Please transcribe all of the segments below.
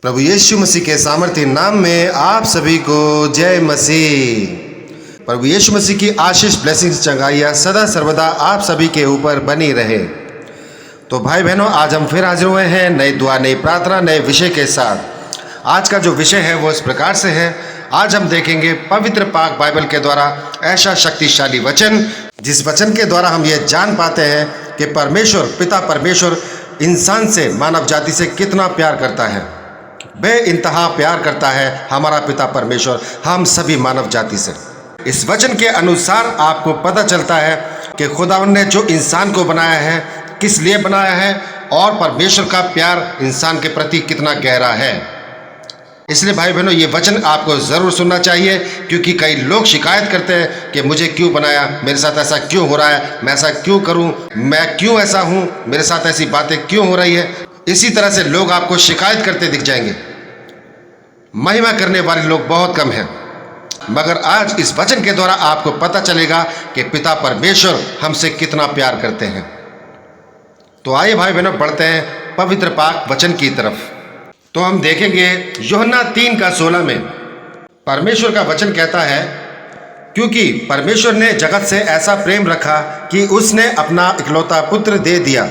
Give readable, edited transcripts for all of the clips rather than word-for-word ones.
प्रभु यीशु मसीह के सामर्थ्य नाम में आप सभी को जय मसीह। प्रभु यीशु मसीह की आशीष ब्लेसिंग्स चंगाइयाँ सदा सर्वदा आप सभी के ऊपर बनी रहे। तो भाई बहनों, आज हम फिर हाजिर हुए हैं नई दुआ, नई प्रार्थना, नए विषय के साथ। आज का जो विषय है वो इस प्रकार से है। आज हम देखेंगे पवित्र पाक बाइबल के द्वारा ऐसा शक्तिशाली वचन, जिस वचन के द्वारा हम ये जान पाते हैं कि परमेश्वर पिता परमेश्वर इंसान से, मानव जाति से कितना प्यार करता है। बेइंतहा प्यार करता है हमारा पिता परमेश्वर हम सभी मानव जाति से। इस वचन के अनुसार आपको पता चलता है कि खुदावंद ने जो इंसान को बनाया है किस लिए बनाया है और परमेश्वर का प्यार इंसान के प्रति कितना गहरा है। इसलिए भाई बहनों, ये वचन आपको ज़रूर सुनना चाहिए, क्योंकि कई लोग शिकायत करते हैं कि मुझे क्यों बनाया, मेरे साथ ऐसा क्यों हो रहा है, मैं ऐसा क्यों करूं, मैं क्यों ऐसा हूं, मेरे साथ ऐसी बातें क्यों हो रही है। इसी तरह से लोग आपको शिकायत करते दिख जाएंगे। महिमा करने वाले लोग बहुत कम हैं, मगर आज इस वचन के द्वारा आपको पता चलेगा कि पिता परमेश्वर हमसे कितना प्यार करते हैं। तो आइए भाई बहनों, बढ़ते हैं पवित्र पाक वचन की तरफ। तो हम देखेंगे यूहन्ना 3:16 में परमेश्वर का वचन कहता है, क्योंकि परमेश्वर ने जगत से ऐसा प्रेम रखा कि उसने अपना इकलौता पुत्र दे दिया,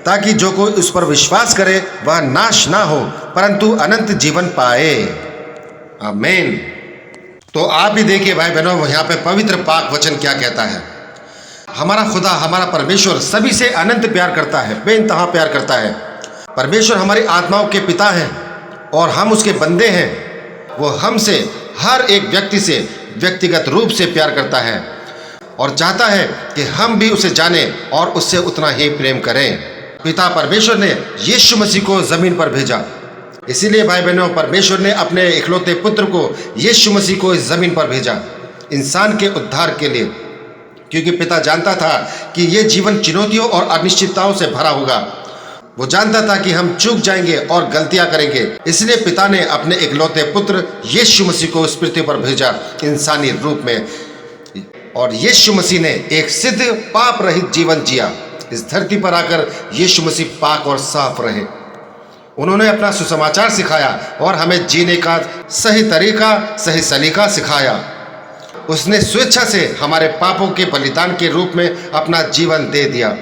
ताकि जो कोई उस पर विश्वास करे वह नाश ना हो परंतु अनंत जीवन पाए। आमीन। तो आप भी देखिए भाई बहनों, यहाँ पे पवित्र पाक वचन क्या कहता है। हमारा खुदा, हमारा परमेश्वर सभी से अनंत प्यार करता है, बेइंतहा प्यार करता है। परमेश्वर हमारी आत्माओं के पिता हैं और हम उसके बंदे हैं। वो हमसे, हर एक व्यक्ति से व्यक्तिगत रूप से प्यार करता है और चाहता है कि हम भी उसे जानें और उससे उतना ही प्रेम करें। पिता परमेश्वर ने यीशु मसीह को ज़मीन पर भेजा। इसीलिए भाई बहनों, परमेश्वर ने अपने इकलौते पुत्र को, यीशु मसीह को इस ज़मीन पर भेजा इंसान के उद्धार के लिए, क्योंकि पिता जानता था कि ये जीवन चुनौतियों और अनिश्चितताओं से भरा होगा। वो जानता था कि हम चूक जाएंगे और गलतियां करेंगे। इसलिए पिता ने अपने इकलौते पुत्र यीशु मसीह को इस पृथ्वी पर भेजा इंसानी रूप में, और यीशु मसीह ने एक सिद्ध पाप रहित जीवन जिया। इस धरती पर आकर यीशु मसीह पाक और साफ रहे। उन्होंने अपना सुसमाचार सिखाया और हमें जीने का सही तरीका, सही सलीका सिखाया। उसने स्वेच्छा से हमारे पापों के बलिदान के रूप में अपना जीवन दे दिया।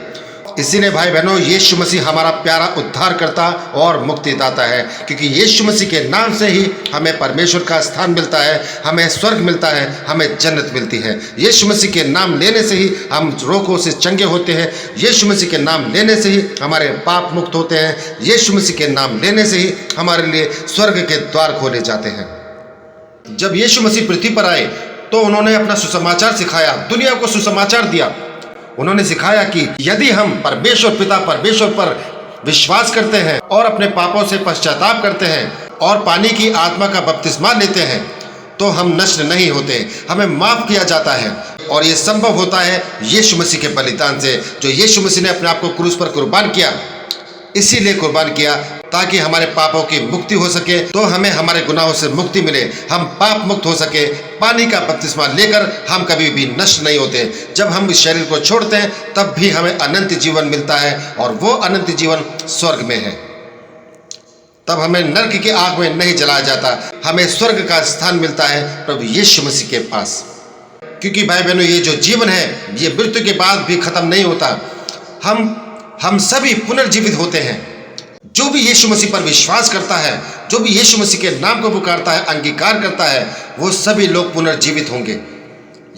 इसीलिए भाई बहनों, यीशु मसीह हमारा प्यारा उद्धारकर्ता और मुक्तिदाता है, क्योंकि यीशु मसीह के नाम से ही हमें परमेश्वर का स्थान मिलता है, हमें स्वर्ग मिलता है, हमें जन्नत मिलती है। यीशु मसीह के नाम लेने से ही हम रोगों से चंगे होते हैं। यीशु मसीह के नाम लेने से ही हमारे पाप मुक्त होते हैं। यीशु मसीह के नाम लेने से ही हमारे लिए स्वर्ग के द्वार खोले जाते हैं। जब यीशु मसीह पृथ्वी पर आए तो उन्होंने अपना सुसमाचार सिखाया, दुनिया को सुसमाचार दिया। उन्होंने सिखाया कि यदि हम परमेश्वर पिता परमेश्वर पर विश्वास करते हैं और अपने पापों से पश्चाताप करते हैं और पानी की आत्मा का बपतिस्मा लेते हैं तो हम नष्ट नहीं होते, हमें माफ किया जाता है। और ये संभव होता है यीशु मसीह के बलिदान से, जो यीशु मसीह ने अपने आप को क्रूस पर कुर्बान किया। इसीलिए कुर्बान किया ताकि हमारे पापों की मुक्ति हो सके, तो हमें हमारे गुनाहों से मुक्ति मिले, हम पाप मुक्त हो सके। पानी का बपतिस्मा लेकर हम कभी भी नष्ट नहीं होते। जब हम इस शरीर को छोड़ते हैं तब भी हमें अनंत जीवन मिलता है, और वो अनंत जीवन स्वर्ग में है। तब हमें नरक की आग में नहीं जलाया जाता, हमें स्वर्ग का स्थान मिलता है प्रभु यीशु मसीह के पास। क्योंकि भाई बहनों, ये जो जीवन है ये मृत्यु के बाद भी खत्म नहीं होता। हम सभी पुनर्जीवित होते हैं। जो भी यीशु मसीह पर विश्वास करता है, जो भी यीशु मसीह के नाम को पुकारता है, अंगीकार करता है, वो सभी लोग पुनर्जीवित होंगे।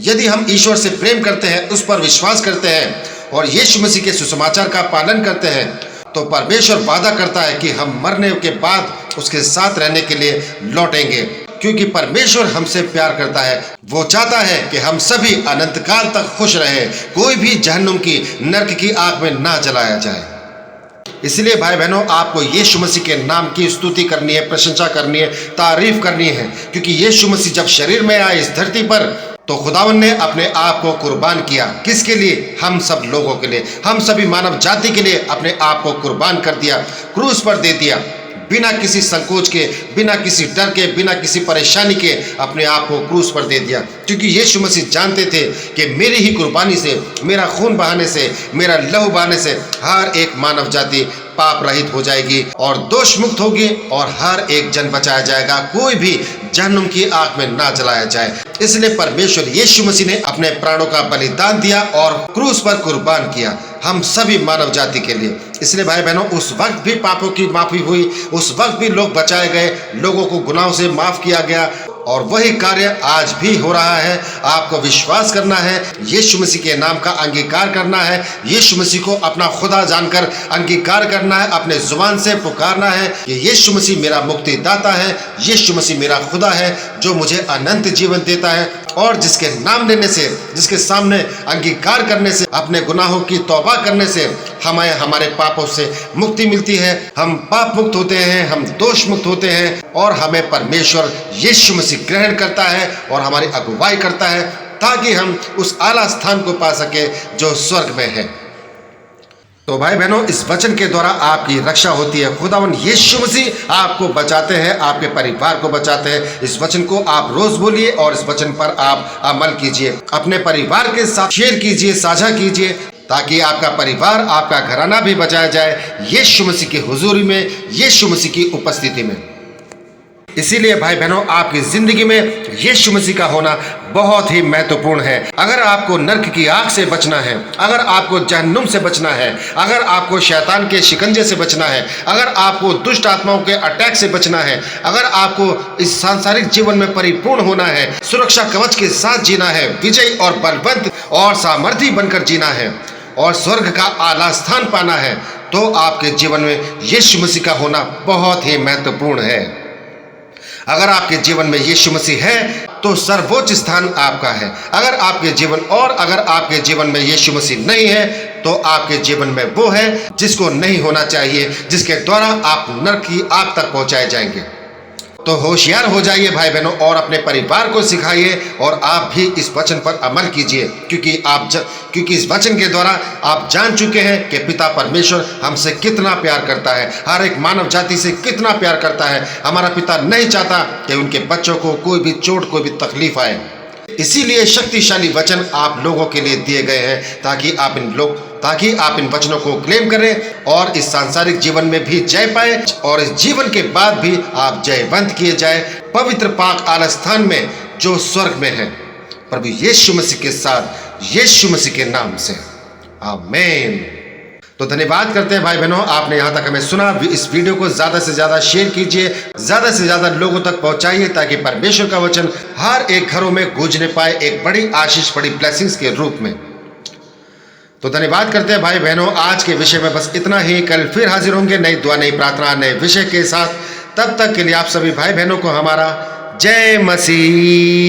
यदि हम ईश्वर से प्रेम करते हैं, उस पर विश्वास करते हैं और यीशु मसीह के सुसमाचार का पालन करते हैं, तो परमेश्वर वादा करता है कि हम मरने के बाद उसके साथ रहने के लिए लौटेंगे। क्योंकि परमेश्वर हमसे प्यार करता है। वो चाहता है कि हम सभी अनंत काल तक खुश रहें, कोई भी जहन्नुम की, नरक की आग में ना जलाया जाए। इसलिए भाई बहनों, आपको यीशु मसीह के नाम की स्तुति करनी है, प्रशंसा करनी है, तारीफ करनी है। क्योंकि यीशु मसीह जब शरीर में आए इस धरती पर तो खुदावंद ने अपने आप को कुर्बान किया। किसके लिए? हम सब लोगों के लिए, हम सभी मानव जाति के लिए अपने आप को कुर्बान कर दिया, क्रूस पर दे दिया। बिना किसी संकोच के, बिना किसी डर के, बिना किसी परेशानी के अपने आप को क्रूस पर दे दिया। क्योंकि यीशु मसीह जानते थे कि मेरी ही कुर्बानी से, मेरा खून बहाने से, मेरा लहू बहाने से हर एक मानव जाति पाप रहित हो जाएगी और दोष मुक्त होगी और हर एक जन बचाया जाएगा, कोई भी जहन्नुम की आग में ना जलाया जाए। इसलिए परमेश्वर यीशु मसीह ने अपने प्राणों का बलिदान दिया और क्रूस पर कुर्बान किया हम सभी मानव जाति के लिए। इसलिए भाई बहनों, उस वक्त भी पापों की माफी हुई, उस वक्त भी लोग बचाए गए, लोगों को गुनाहों से माफ किया गया और वही कार्य आज भी हो रहा है। आपको विश्वास करना है, यीशु मसीह के नाम का अंगीकार करना है, यीशु मसीह को अपना खुदा जानकर अंगीकार करना है, अपने जुबान से पुकारना है कि यीशु मसीह मेरा मुक्तिदाता है, यीशु मसीह मेरा खुदा है जो मुझे अनंत जीवन देता है और जिसके नाम लेने से, जिसके सामने अंगीकार करने से, अपने गुनाहों की तौबा करने से हमें हमारे पापों से मुक्ति मिलती है। हम पाप मुक्त होते हैं, हम दोष मुक्त होते हैं और हमें परमेश्वर यीशु मसीह ग्रहण करता है और हमारी अगुवाई करता है ताकि हम उस आला स्थान को पा सके जो स्वर्ग में है। तो भाई बहनों, इस वचन के द्वारा आपकी रक्षा होती है। खुदावन यीशु मसीह आपको बचाते हैं, आपके परिवार को बचाते हैं। इस वचन को आप रोज बोलिए और इस वचन पर आप अमल कीजिए, अपने परिवार के साथ शेयर कीजिए, साझा कीजिए ताकि आपका परिवार, आपका घराना भी बचाया जाए यीशु मसीह की हुजूरी में, यीशु मसीह की उपस्थिति में। इसीलिए भाई बहनों, आपकी जिंदगी में यीशु मसीह का होना बहुत ही महत्वपूर्ण है। अगर आपको नरक की आग से बचना है, अगर आपको जहन्नुम से बचना है, अगर आपको शैतान के शिकंजे से बचना है, अगर आपको दुष्ट आत्माओं के अटैक से बचना है, अगर आपको इस सांसारिक जीवन में परिपूर्ण होना है, सुरक्षा कवच के साथ जीना है, विजयी और बलवंत और सामर्थी बनकर जीना है और स्वर्ग का आला स्थान पाना है, तो आपके जीवन में यीशु मसीह का होना बहुत ही महत्वपूर्ण है। अगर आपके जीवन में यीशु मसीह है तो सर्वोच्च स्थान आपका है। अगर आपके जीवन में यीशु मसीह नहीं है तो आपके जीवन में वो है जिसको नहीं होना चाहिए, जिसके द्वारा आप नरक की आग तक पहुंचाए जाएंगे। तो होशियार हो जाइए भाई बहनों और अपने परिवार को सिखाइए और आप भी इस वचन पर अमल कीजिए, क्योंकि इस वचन के द्वारा आप जान चुके हैं कि पिता परमेश्वर हमसे कितना प्यार करता है, हर एक मानव जाति से कितना प्यार करता है। हमारा पिता नहीं चाहता कि उनके बच्चों को कोई भी चोट, कोई भी तकलीफ आए। इसीलिए शक्तिशाली वचन आप लोगों के लिए दिए गए हैं ताकि आप इन वचनों को क्लेम करें और इस सांसारिक जीवन में भी जय पाए और इस जीवन के बाद भी आप जयवंत किए जाए पवित्र पाक आला स्थान में जो स्वर्ग में है, प्रभु यीशु मसीह के साथ, यीशु मसीह के नाम से, आमीन। तो धन्यवाद करते हैं भाई बहनों, आपने यहाँ तक हमें सुना। इस वीडियो को ज़्यादा से ज़्यादा शेयर कीजिए, ज़्यादा से ज़्यादा लोगों तक पहुँचाइए ताकि परमेश्वर का वचन हर एक घरों में गूंजने पाए एक बड़ी आशीष, बड़ी ब्लेसिंग्स के रूप में। तो धन्यवाद करते हैं भाई बहनों। आज के विषय में बस इतना ही। कल फिर हाजिर होंगे नई दुआ, नई प्रार्थना, नए विषय के साथ। तब तक के लिए आप सभी भाई बहनों को हमारा जय मसीह।